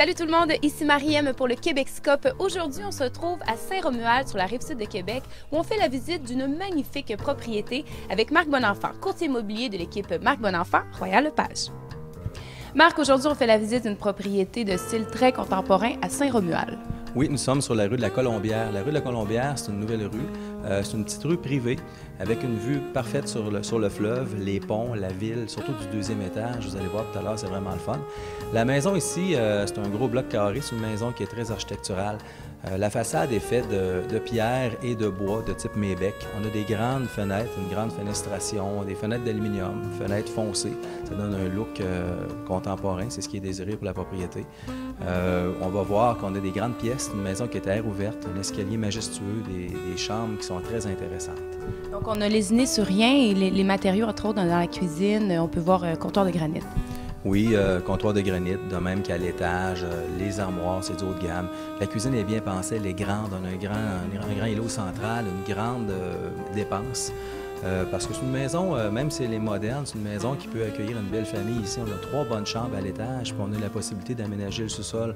Salut tout le monde, ici Marie-M pour le Québexcope. Aujourd'hui, on se retrouve à Saint-Romuald sur la rive-sud de Québec où on fait la visite d'une magnifique propriété avec Marc Bonenfant, courtier immobilier de l'équipe Marc Bonenfant, Royal Lepage. Marc, aujourd'hui, on fait la visite d'une propriété de style très contemporain à Saint-Romuald. Oui, nous sommes sur la rue de la Colombière. La rue de la Colombière, c'est une nouvelle rue. C'est une petite rue privée avec une vue parfaite sur le fleuve, les ponts, la ville, surtout du deuxième étage. Vous allez voir tout à l'heure, c'est vraiment le fun. La maison ici, c'est un gros bloc carré. C'est une maison qui est très architecturale. La façade est faite de pierre et de bois de type Mébec. On a des grandes fenêtres, une grande fenestration, des fenêtres d'aluminium, fenêtres foncées. Ça donne un look contemporain, c'est ce qui est désiré pour la propriété. On va voir qu'on a des grandes pièces, une maison qui est à air ouverte, un escalier majestueux, des chambres qui sont très intéressantes. Donc, on a lésiné sur rien et les matériaux, entre autres, dans la cuisine, on peut voir comptoir de granit. Oui, comptoir de granit, de même qu'à l'étage, les armoires, c'est du haut de gamme. La cuisine est bien pensée, elle est grande, on a un grand îlot central, une grande dépense. Parce que c'est une maison, même si elle est moderne, c'est une maison qui peut accueillir une belle famille. Ici, on a 3 bonnes chambres à l'étage, puis on a la possibilité d'aménager le sous-sol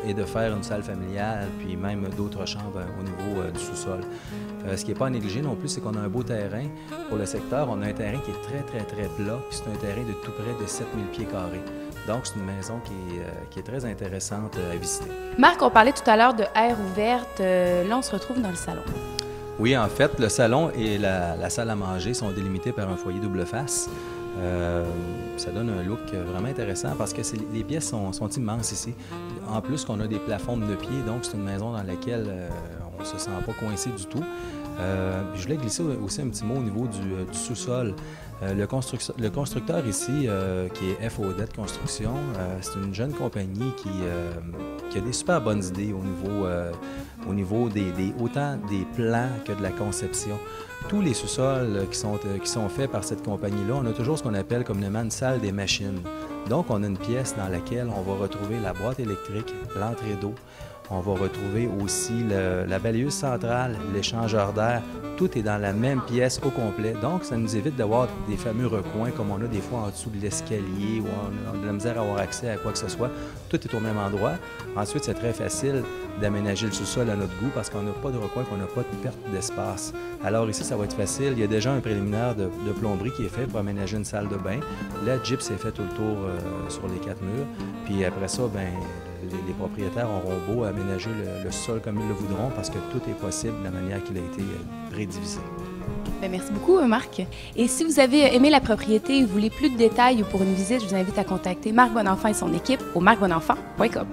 et de faire une salle familiale, puis même d'autres chambres au niveau du sous-sol. Ce qui n'est pas à négliger non plus, c'est qu'on a un beau terrain. Pour le secteur, on a un terrain qui est très plat, puis c'est un terrain de tout près de 7000 pieds carrés. Donc, c'est une maison qui est très intéressante à visiter. Marc, on parlait tout à l'heure de air ouverte. Là, on se retrouve dans le salon. Oui, en fait, le salon et la salle à manger sont délimités par un foyer double face. Ça donne un look vraiment intéressant parce que les pièces sont immenses ici. En plus qu'on a des plafonds de 2 pieds, donc c'est une maison dans laquelle on ne se sent pas coincé du tout. Je voulais glisser aussi un petit mot au niveau du sous-sol. Le constructeur ici, qui est FOD Construction, c'est une jeune compagnie qui a des super bonnes idées au niveau autant des plans que de la conception. Tous les sous-sols qui sont faits par cette compagnie-là, on a toujours ce qu'on appelle communément une salle des machines. Donc, on a une pièce dans laquelle on va retrouver la boîte électrique, l'entrée d'eau. On va retrouver aussi la balayeuse centrale, l'échangeur d'air. Tout est dans la même pièce au complet. Donc, ça nous évite d'avoir des fameux recoins comme on a des fois en dessous de l'escalier ou on a de la misère à avoir accès à quoi que ce soit. Tout est au même endroit. Ensuite, c'est très facile d'aménager le sous-sol à notre goût parce qu'on n'a pas de recoins, qu'on n'a pas de perte d'espace. Alors ici, ça va être facile. Il y a déjà un préliminaire de plomberie qui est fait pour aménager une salle de bain. La gyps est fait tout le tour sur les 4 murs. Puis après ça, les propriétaires auront beau aménager le sol comme ils le voudront parce que tout est possible de la manière qu'il a été prédivisé. Merci beaucoup, Marc. Et si vous avez aimé la propriété et vous voulez plus de détails ou pour une visite, je vous invite à contacter Marc Bonenfant et son équipe au marcbonenfant.com.